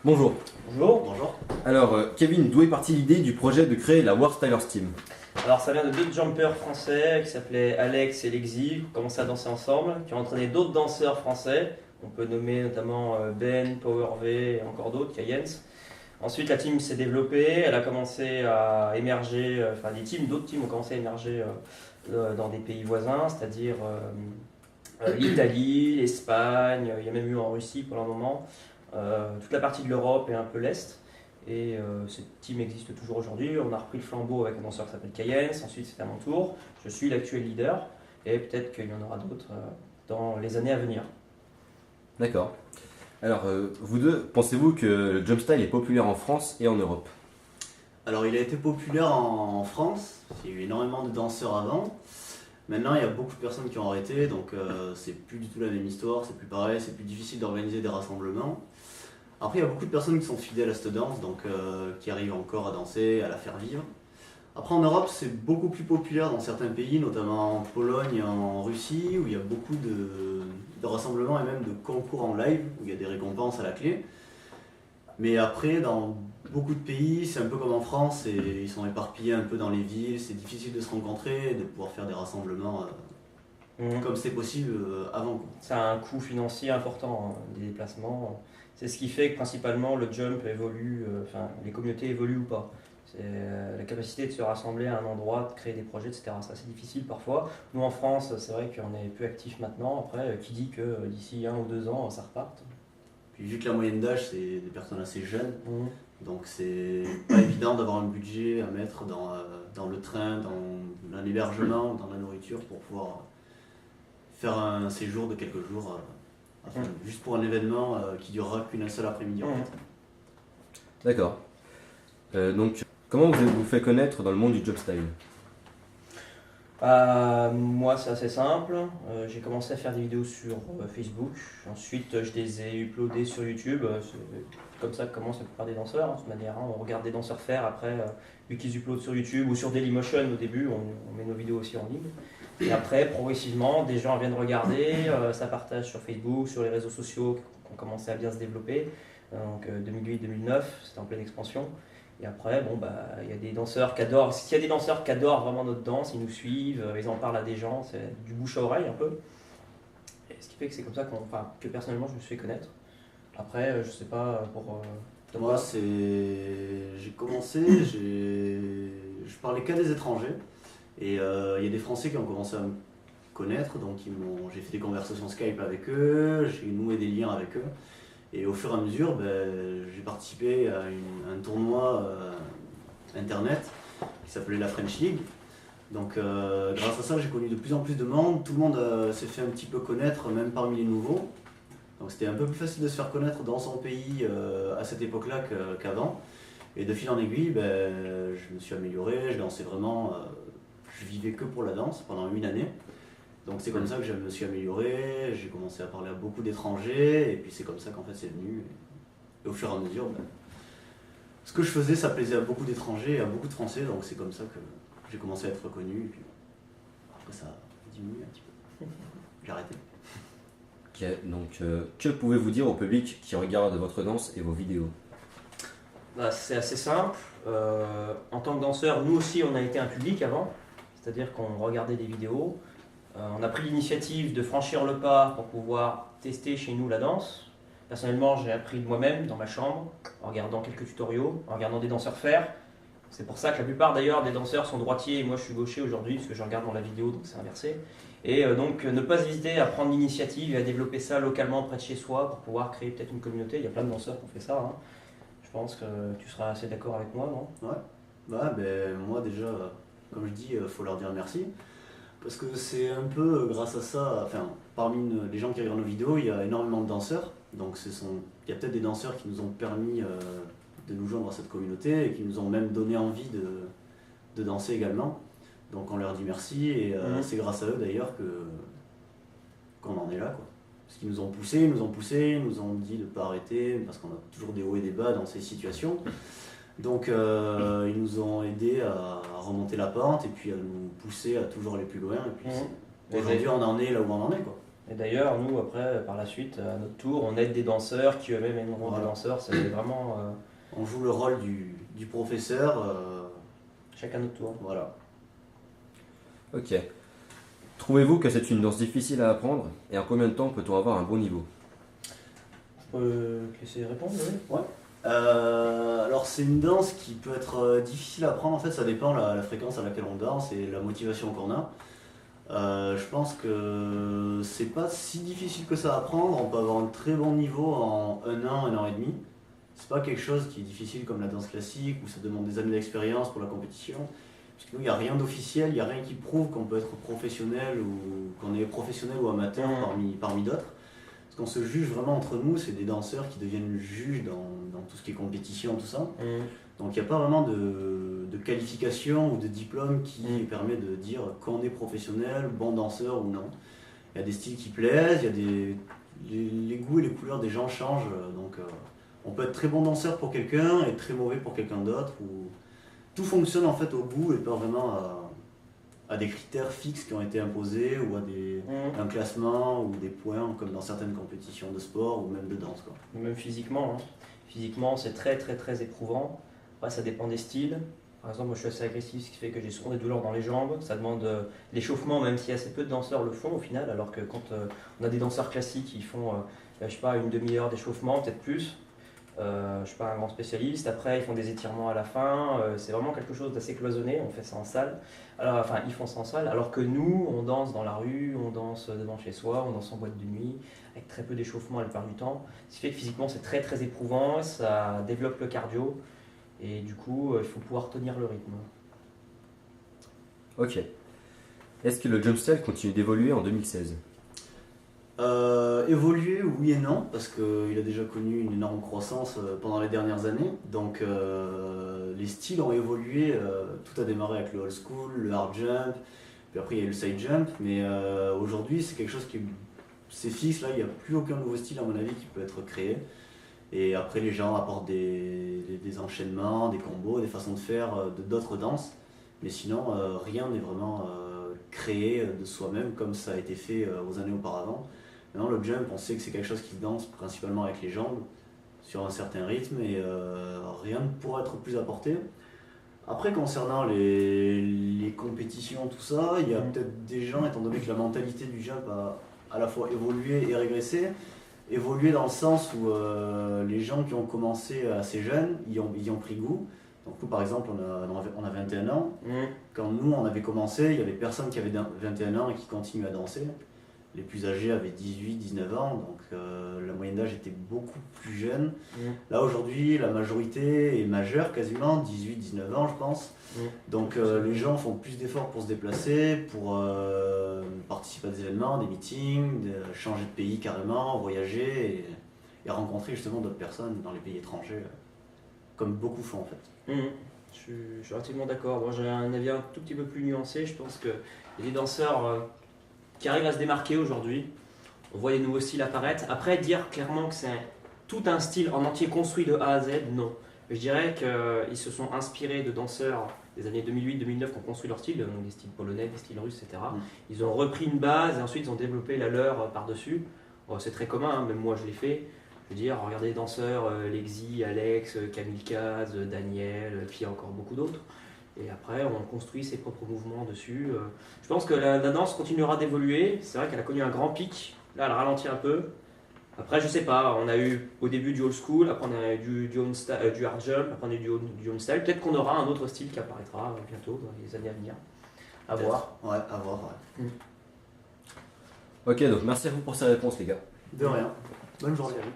Bonjour. Bonjour. Bonjour. Alors, Kevin, d'où est partie l'idée du projet de créer la War Stylers Team? Alors ça vient de deux jumpers français qui s'appelaient Alex et Lexi, qui ont commencé à danser ensemble, qui ont entraîné d'autres danseurs français. On peut nommer notamment Ben, PowerV et encore d'autres, Kayens. Ensuite la team s'est développée, elle a commencé à émerger, d'autres teams ont commencé à émerger dans des pays voisins, c'est-à-dire l'Italie, l'Espagne, il y a même eu en Russie pour le moment. Toute la partie de l'Europe et un peu l'Est. Et cette team existe toujours aujourd'hui. On a repris le flambeau avec un danseur qui s'appelle Kayens. Ensuite, c'est à mon tour. Je suis l'actuel leader. Et peut-être qu'il y en aura d'autres dans les années à venir. D'accord. Alors, vous deux, pensez-vous que le jump style est populaire en France et en Europe? Alors, il a été populaire en France. Il y a eu énormément de danseurs avant. Maintenant, il y a beaucoup de personnes qui ont arrêté. Donc, c'est plus du tout la même histoire. C'est plus pareil. C'est plus difficile d'organiser des rassemblements. Après, il y a beaucoup de personnes qui sont fidèles à cette danse, donc qui arrivent encore à danser, à la faire vivre. Après, en Europe, c'est beaucoup plus populaire dans certains pays, notamment en Pologne et en Russie, où il y a beaucoup de rassemblements et même de concours en live, où il y a des récompenses à la clé. Mais après, dans beaucoup de pays, c'est un peu comme en France, et ils sont éparpillés un peu dans les villes, c'est difficile de se rencontrer et de pouvoir faire des rassemblements comme c'était possible avant. Ça a un coût financier important, des déplacements. C'est ce qui fait que principalement le jump évolue, les communautés évoluent ou pas. C'est la capacité de se rassembler à un endroit, de créer des projets, etc. C'est assez difficile parfois. Nous en France, c'est vrai qu'on est plus actifs maintenant. Après, qui dit que d'ici 1 ou 2 ans, ça reparte? Puis vu que la moyenne d'âge, c'est des personnes assez jeunes, donc c'est pas évident d'avoir un budget à mettre dans le train, dans l'hébergement, dans la nourriture pour pouvoir faire un séjour de quelques jours. Juste pour un événement qui durera qu'une seule après-midi en fait. D'accord. Donc, comment vous vous fait connaître dans le monde du job style? Moi, c'est assez simple. J'ai commencé à faire des vidéos sur Facebook. Ensuite, je les ai uploadées sur YouTube. C'est comme ça que commencent la plupart des danseurs. De toute manière, on regarde des danseurs faire. Après, vu qu'ils uploadent sur YouTube ou sur Dailymotion au début, on met nos vidéos aussi en ligne. Et après, progressivement, des gens viennent regarder, ça partage sur Facebook, sur les réseaux sociaux qui ont commencé à bien se développer. Donc 2008-2009, c'était en pleine expansion. Et après, il y a des danseurs qui adorent. S'il y a des danseurs qui adorent vraiment notre danse, ils nous suivent, ils en parlent à des gens, c'est du bouche à oreille un peu. Et ce qui fait que c'est comme ça que personnellement je me suis fait connaître. Après, je sais pas pour. Moi, j'ai commencé, je parlais qu'à des étrangers. Et il y a des Français qui ont commencé à me connaître, donc j'ai fait des conversations Skype avec eux, j'ai noué des liens avec eux. Et au fur et à mesure, j'ai participé à un tournoi internet qui s'appelait la French League. Donc grâce à ça, j'ai connu de plus en plus de monde, tout le monde s'est fait un petit peu connaître, même parmi les nouveaux. Donc c'était un peu plus facile de se faire connaître dans son pays à cette époque-là qu'avant. Et de fil en aiguille, je me suis amélioré, je dansais vraiment... Je vivais que pour la danse pendant 1 année. Donc c'est comme ça que je me suis amélioré, j'ai commencé à parler à beaucoup d'étrangers, et puis c'est comme ça qu'en fait c'est venu. Et au fur et à mesure, ce que je faisais, ça plaisait à beaucoup d'étrangers et à beaucoup de Français, donc c'est comme ça que j'ai commencé à être reconnu. Et puis après ça a diminué un petit peu. J'ai arrêté. Ok, donc que pouvez-vous dire au public qui regarde votre danse et vos vidéos? C'est assez simple. En tant que danseur, nous aussi on a été un public avant. C'est-à-dire qu'on regardait des vidéos, on a pris l'initiative de franchir le pas pour pouvoir tester chez nous la danse. Personnellement, j'ai appris de moi-même dans ma chambre, en regardant quelques tutoriaux, en regardant des danseurs faire. C'est pour ça que la plupart d'ailleurs des danseurs sont droitiers et moi je suis gaucher aujourd'hui, parce que je regarde dans la vidéo, donc c'est inversé. Et donc ne pas hésiter à prendre l'initiative et à développer ça localement près de chez soi pour pouvoir créer peut-être une communauté. Il y a plein de danseurs qui ont fait ça. Hein. Je pense que tu seras assez d'accord avec moi, non? Ouais, moi déjà... Comme je dis, il faut leur dire merci. Parce que c'est un peu grâce à ça, parmi les gens qui regardent nos vidéos, il y a énormément de danseurs. Donc il y a peut-être des danseurs qui nous ont permis de nous joindre à cette communauté et qui nous ont même donné envie de danser également. Donc on leur dit merci et c'est grâce à eux d'ailleurs qu'on en est là, quoi. Parce qu'ils nous ont poussés, ils nous ont dit de ne pas arrêter, parce qu'on a toujours des hauts et des bas dans ces situations. Donc ils nous ont aidés à remonter la pente et puis à nous pousser à toujours aller plus loin. Et puis aujourd'hui on en est là où on en est, quoi. Et d'ailleurs, nous, après, par la suite, à notre tour, on aide des danseurs qui eux-mêmes aimeront des danseurs. C'est vraiment... On joue le rôle du professeur. Chacun notre tour. Voilà. Ok. Trouvez-vous que c'est une danse difficile à apprendre et en combien de temps peut-on avoir un bon niveau? Je peux te laisser répondre, oui. Ouais. Alors c'est une danse qui peut être difficile à apprendre, en fait ça dépend la fréquence à laquelle on danse et la motivation qu'on a. Je pense que c'est pas si difficile que ça à apprendre, on peut avoir un très bon niveau en un an et demi. C'est pas quelque chose qui est difficile comme la danse classique où ça demande des années d'expérience pour la compétition. Parce que nous il n'y a rien d'officiel, il n'y a rien qui prouve qu'on peut être professionnel ou qu'on est professionnel ou amateur parmi d'autres. Ce qu'on se juge vraiment entre nous, c'est des danseurs qui deviennent juges dans tout ce qui est compétition, tout ça. Donc il n'y a pas vraiment de qualification ou de diplôme qui permet de dire qu'on est professionnel, bon danseur ou non. Il y a des styles qui plaisent, il y a les goûts et les couleurs des gens changent. Donc on peut être très bon danseur pour quelqu'un et très mauvais pour quelqu'un d'autre. Tout fonctionne en fait au goût et pas vraiment à des critères fixes qui ont été imposés ou à un classement ou des points comme dans certaines compétitions de sport ou même de danse, quoi. Même physiquement, hein. Physiquement, c'est très très très éprouvant. Après, ça dépend des styles. Par exemple, moi je suis assez agressif, ce qui fait que j'ai souvent des douleurs dans les jambes. Ça demande l'échauffement, même si assez peu de danseurs le font au final. Alors que quand on a des danseurs classiques, ils font je sais pas, une demi-heure d'échauffement, peut-être plus. Je suis pas un grand spécialiste. Après, ils font des étirements à la fin. C'est vraiment quelque chose d'assez cloisonné. On fait ça en salle. Alors, enfin, ils font ça en salle. Alors que nous, on danse dans la rue, on danse devant chez soi, on danse en boîte de nuit, avec très peu d'échauffement la plupart du temps. Ce qui fait que physiquement, c'est très très éprouvant. Ça développe le cardio. Et du coup, il faut pouvoir tenir le rythme. Ok. Est-ce que le jump style continue d'évoluer en 2016? Évoluer, oui et non, parce qu'il a déjà connu une énorme croissance pendant les dernières années. Donc les styles ont évolué, tout a démarré avec le old school, le hard jump, puis après il y a eu le side jump, mais aujourd'hui c'est quelque chose qui c'est fixe, là il n'y a plus aucun nouveau style à mon avis qui peut être créé. Et après les gens apportent des enchaînements, des combos, des façons de faire d'autres danses, mais sinon rien n'est vraiment créé de soi-même comme ça a été fait aux années auparavant. Maintenant, le jump, on sait que c'est quelque chose qui se danse principalement avec les jambes, sur un certain rythme, et rien ne pourrait être plus apporté. Après, concernant les compétitions, tout ça, il y a peut-être des gens, étant donné que la mentalité du jump a à la fois évolué et régressé, évolué dans le sens où les gens qui ont commencé assez jeunes, y ont pris goût. Donc nous, par exemple, on a 21 ans. Quand nous, on avait commencé, il n'y avait personne qui avait 21 ans et qui continuait à danser. Les plus âgés avaient 18, 19 ans, donc la moyenne d'âge était beaucoup plus jeune. Là aujourd'hui, la majorité est majeure quasiment, 18, 19 ans je pense. Donc les gens font plus d'efforts pour se déplacer, pour participer à des événements, des meetings, changer de pays carrément, voyager et rencontrer justement d'autres personnes dans les pays étrangers, comme beaucoup font en fait. Je suis relativement d'accord. Moi j'ai un avis un tout petit peu plus nuancé. Je pense qu'il y a des danseurs qui arrivent à se démarquer aujourd'hui. On voit des nouveaux styles apparaître. Après, dire clairement que c'est tout un style en entier construit de A à Z, non. Je dirais qu'ils se sont inspirés de danseurs des années 2008-2009 qui ont construit leur style, donc des styles polonais, des styles russes, etc. Ils ont repris une base et ensuite ils ont développé la leur par-dessus. Bon, c'est très commun, hein, même moi je l'ai fait. Je veux dire, regardez les danseurs, Lexi, Alex, Kamilkaz, Daniel, puis il y a encore beaucoup d'autres. Et après, on construit ses propres mouvements dessus. Je pense que la danse continuera d'évoluer. C'est vrai qu'elle a connu un grand pic. Là, elle ralentit un peu. Après, je sais pas. On a eu au début du old school, après on a eu du hard jump, après on a eu du home style. Peut-être qu'on aura un autre style qui apparaîtra bientôt, dans les années à venir. À voir. Ouais, à voir, ouais. Ok, donc merci à vous pour ces réponses, les gars. De rien. Bonne journée à vous.